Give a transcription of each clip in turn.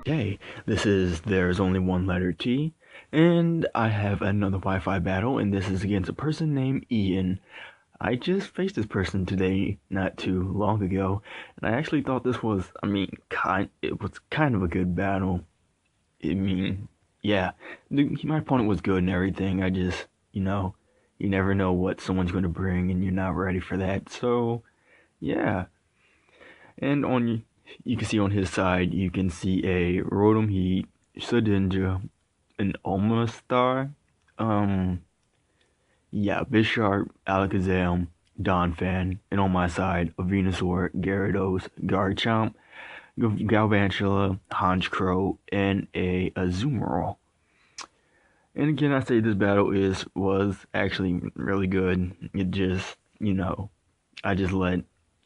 Okay, this is There's Only One Letter T, and I have another Wi-Fi battle, and this is against a person named Ian. I just faced this person today, not too long ago, and I actually thought this was, it was kind of a good battle. Yeah, my opponent was good and everything. You never know what someone's going to bring, and you're not ready for that. So, yeah. And you can see on his side, you can see a Rotom Heat, Shedinja, an Omastar, um, yeah, Bisharp, Alakazam, Donphan, and on my side, a Venusaur, Gyarados, Garchomp, Galvantula, Honchkrow, and a Azumarill. And again, I say this battle was actually really good. It just, I just let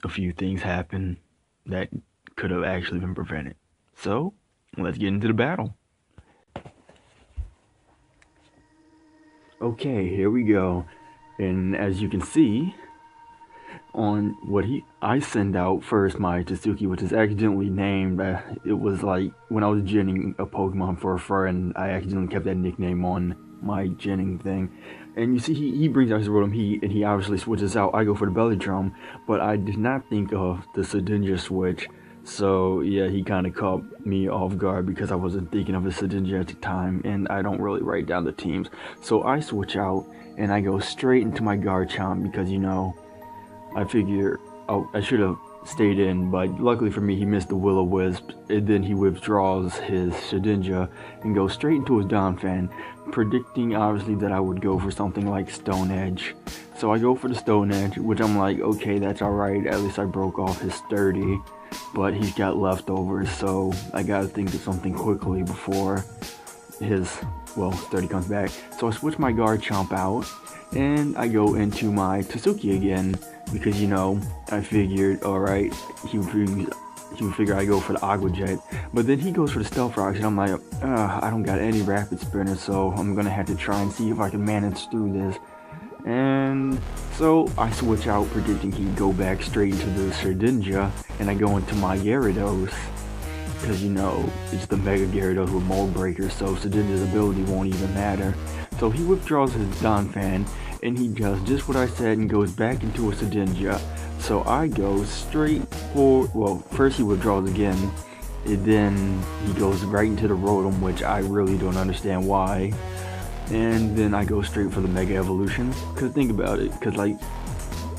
a few things happen that could have actually been prevented. So, let's get into the battle. Okay, here we go. And as you can see, on I send out first my Tsuki, which is accidentally named. It was like when I was genning a Pokemon for a friend, I accidentally kept that nickname on my genning thing. And you see, he brings out his Rotom Heat, and he obviously switches out. I go for the Belly Drum, but I did not think of the Shedinja switch. So yeah, he kind of caught me off guard because I wasn't thinking of the Shedinja at the time, and I don't really write down the teams. So I switch out, and I go straight into my Garchomp because, I figure I should have stayed in, but luckily for me, he missed the Will-O-Wisp, and then he withdraws his Shedinja and goes straight into his Donphan, predicting obviously that I would go for something like Stone Edge. So I go for the Stone Edge, which I'm like, okay, that's alright, at least I broke off his Sturdy, but he's got leftovers, so I gotta think of something quickly before his, Sturdy comes back. So I switch my Garchomp out, and I go into my Tsuki again, because, I figured, alright, he would figure I go for the Aqua Jet, but then he goes for the Stealth Rocks, and I'm like, I don't got any Rapid Spinner, so I'm gonna have to try and see if I can manage through this. And so I switch out, predicting he'd go back straight into the Shedinja, and I go into my Gyarados, because, it's the Mega Gyarados with Mold Breaker, so Shedinja's ability won't even matter. So he withdraws his Donphan, and he does just what I said and goes back into a Shedinja. So I go straight for, first he withdraws again, and then he goes right into the Rotom, which I really don't understand why. And then I go straight for the Mega Evolution, because think about it, because like,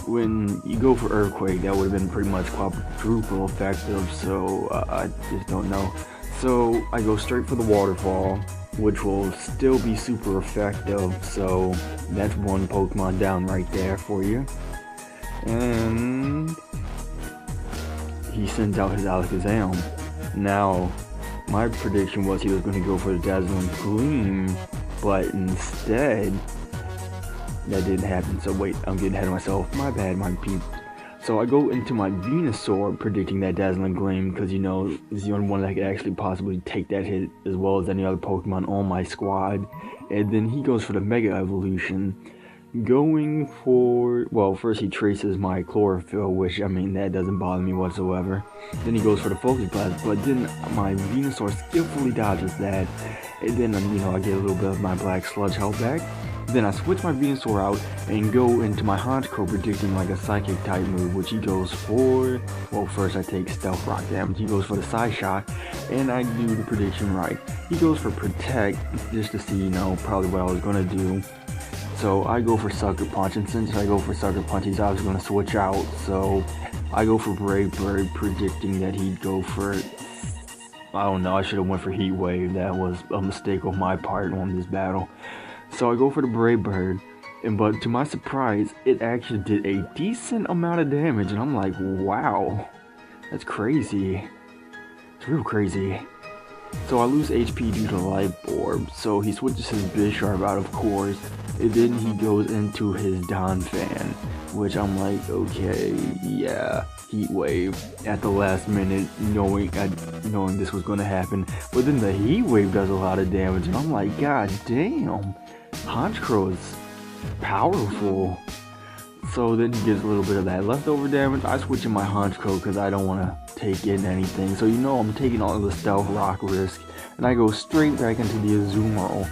when you go for Earthquake, that would have been pretty much quadruple effective, so I just don't know. So I go straight for the Waterfall, which will still be super effective, so that's one Pokemon down right there for you. And he sends out his Alakazam. Now, my prediction was he was going to go for the Dazzling Gleam, but instead, that didn't happen. So wait, I'm getting ahead of myself. My bad, my peeps. So I go into my Venusaur, predicting that Dazzling Gleam, because, it's the only one that could actually possibly take that hit, as well as any other Pokemon on my squad. And then he goes for the Mega Evolution, going for, first he traces my Chlorophyll, which, that doesn't bother me whatsoever. Then he goes for the Focus Blast, but then my Venusaur skillfully dodges that. And then, I get a little bit of my Black Sludge held back. Then I switch my Venusaur out and go into my Honchkrow, predicting like a Psychic type move, which he goes for, first I take Stealth Rock damage, he goes for the Psy Shock, and I do the prediction right. He goes for Protect, just to see, probably what I was going to do. So I go for Sucker Punch, and since I go for Sucker Punch, he's obviously going to switch out, so I go for Brave Bird, predicting that he'd go for, I don't know, I should have went for Heat Wave. That was a mistake on my part on this battle. So I go for the Brave Bird, but to my surprise, it actually did a decent amount of damage, and I'm like, wow, that's crazy. It's real crazy. So I lose HP due to Life Orb, so he switches his Bisharp out, of course, and then he goes into his Donphan, which I'm like, okay, yeah, Heat Wave at the last minute, knowing this was going to happen. But then the Heat Wave does a lot of damage, and I'm like, god damn, Honchkrow is powerful. So then he gets a little bit of that leftover damage. I switch in my Honchkrow because I don't want to take in anything. So I'm taking all the stealth rock risk, and I go straight back into the Azumarill,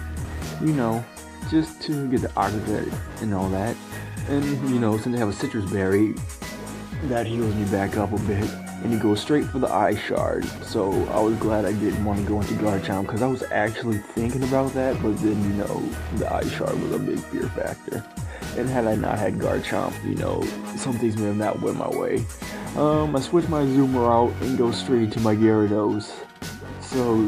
just to get the Aqua and all that. And since I have a citrus berry, that heals me back up a bit, and he goes straight for the Eye Shard. So I was glad I didn't want to go into Garchomp, because I was actually thinking about that, but then the Eye Shard was a big fear factor. And had I not had Garchomp, some things may have not went my way. I switch my Zoomer out and go straight to my Gyarados. So,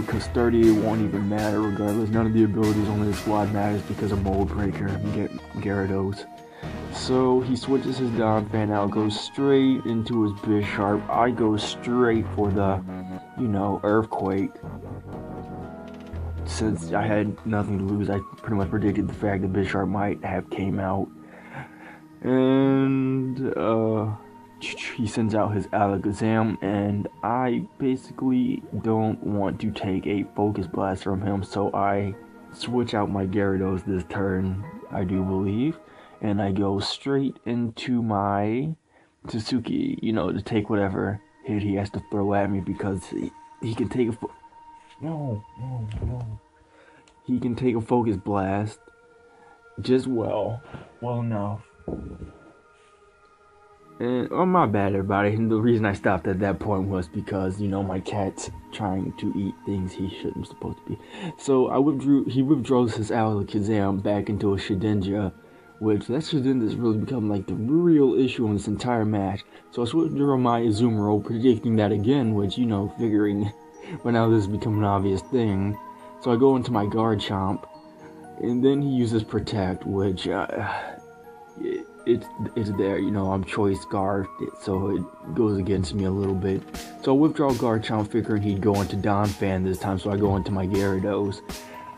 because 30 won't even matter regardless. None of the abilities on this squad matters because of Mold Breaker and Gyarados. So he switches his Donphan out, goes straight into his Bisharp. I go straight for the, Earthquake. Since I had nothing to lose, I pretty much predicted the fact that Bisharp might have came out. And he sends out his Alakazam, and I basically don't want to take a Focus Blast from him, so I switch out my Gyarados this turn, I do believe, and I go straight into my Tsuki, to take whatever hit he has to throw at me, because he can take a No. He can take a Focus Blast just well enough. And my bad, everybody. And the reason I stopped at that point was because my cat's trying to eat things he shouldn't supposed to be. So he withdraws his Alakazam back into a Shedinja, which that Shedinja has really become like the real issue in this entire match. So I switched to my Azumarill, predicting that again, which figuring. But now this has become an obvious thing. So I go into my Garchomp, and then he uses Protect, which it's there. I'm Choice Guard, so it goes against me a little bit. So I withdraw Garchomp, figuring he'd go into Donphan this time. So I go into my Gyarados,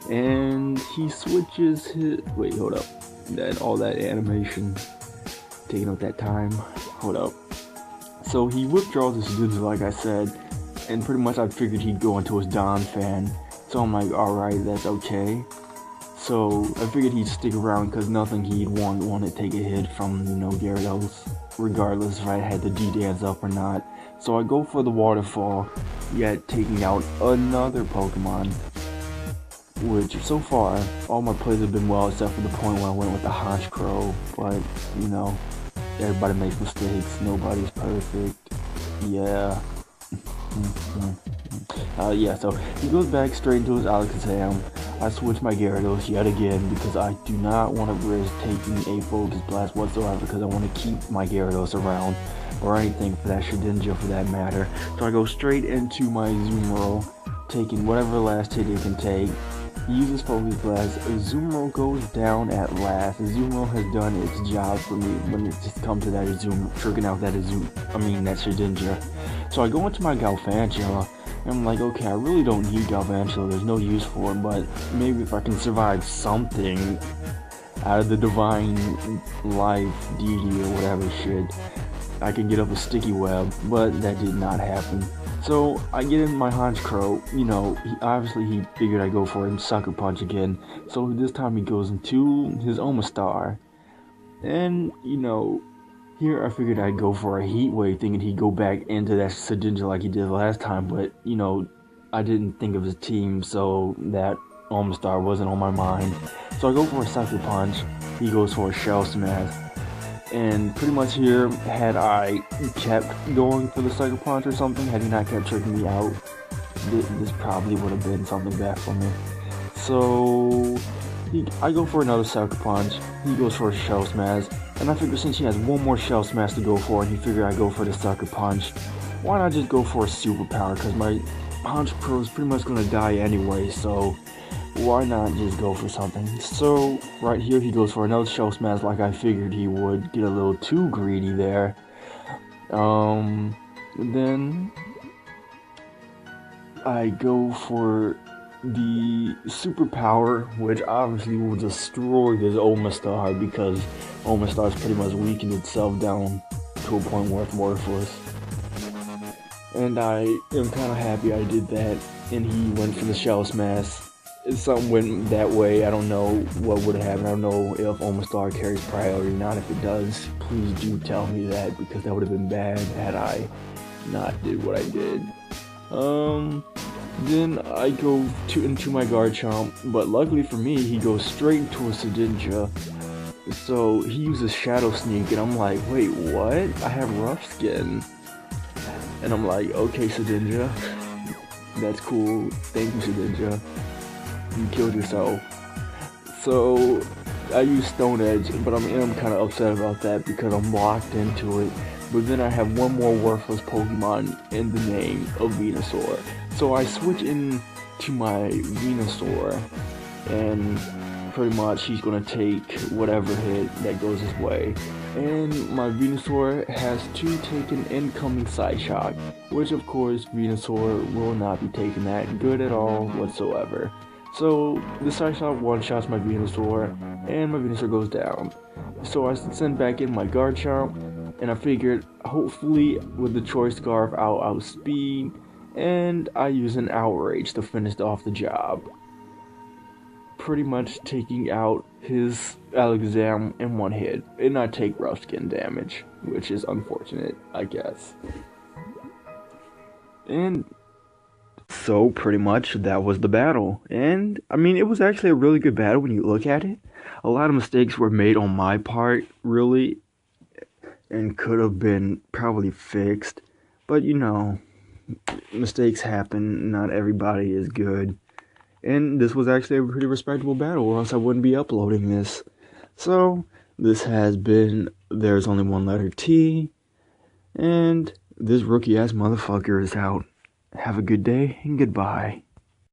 and he switches his. Wait, hold up. All that animation taking up that time. Hold up. So he withdraws his Shedinja, like I said. And pretty much I figured he'd go into his Donphan. So I'm like, alright, that's okay. So I figured he'd stick around because nothing he'd want to take a hit from, Gyarados. Regardless if I had the D-Dance up or not. So I go for the Waterfall, yet taking out another Pokemon. Which, so far, all my plays have been well except for the point where I went with the Honchkrow. But, everybody makes mistakes. Nobody's perfect. Yeah. So he goes back straight into his Alakazam. I switch my Gyarados yet again because I do not want to risk taking a Focus Blast whatsoever, because I want to keep my Gyarados around, or anything for that Shedinja for that matter. So I go straight into my Azumarill, taking whatever last hit it can take. He uses Focus Blast. Azumarill goes down at last. Azumarill has done its job for me when it just comes to that tricking out that Shedinja. So I go into my Galvantula, and I'm like, okay, I really don't need Galvantula, there's no use for it, but maybe if I can survive something out of the Divine Life deity or whatever shit, I can get up a Sticky Web, but that did not happen. So I get in my Honchkrow, he figured I'd go for him Sucker Punch again, so this time he goes into his Omastar, and, here I figured I'd go for a Heat Wave, thinking he'd go back into that Shedinja like he did last time, but, I didn't think of his team, so that Omastar wasn't on my mind. So I go for a Sucker Punch, he goes for a Shell Smash, and pretty much here, had I kept going for the Sucker Punch or something, had he not kept tricking me out, this probably would have been something bad for me. So I go for another Sucker Punch, he goes for a Shell Smash, and I figure since he has one more Shell Smash to go for, and he figured I'd go for the Sucker Punch, why not just go for a Superpower, because my Honchkrow is pretty much going to die anyway, so why not just go for something? So right here he goes for another Shell Smash like I figured he would, get a little too greedy there. Then I go for the Superpower, which obviously will destroy this Omastar, because Omastar's pretty much weakened itself down to a point where it's worthless. And I am kind of happy I did that, and he went for the Shell Smash. If something went that way, I don't know what would have happened. I don't know if Omastar carries priority or not. If it does, please do tell me that, because that would have been bad had I not did what I did. Then I go into my Garchomp, but luckily for me, he goes straight into a Sedinja. So he uses Shadow Sneak, and I'm like, wait, what? I have Rough Skin. And I'm like, okay, Sedinja, that's cool. Thank you, Sedinja. You killed yourself. So I use Stone Edge, but I'm kind of upset about that because I'm locked into it. But then I have one more worthless Pokemon in the name of Venusaur. So I switch into my Venusaur, and pretty much he's gonna take whatever hit that goes his way. And my Venusaur has to take an incoming Side Shock, which of course Venusaur will not be taking that good at all whatsoever. So the Side Shock one-shots my Venusaur, and my Venusaur goes down. So I send back in my Garchomp, and I figured hopefully with the Choice Scarf I'll outspeed, and I use an Outrage to finish off the job. Pretty much taking out his Alakazam in one hit, and I take Rough Skin damage, which is unfortunate, I guess. And so pretty much that was the battle. And I mean, it was actually a really good battle when you look at it. A lot of mistakes were made on my part, really, and could have been probably fixed. But you know, mistakes happen, not everybody is good. And this was actually a pretty respectable battle, or else I wouldn't be uploading this. So, this has been There's Only One Letter T, and this rookie-ass motherfucker is out. Have a good day, and goodbye.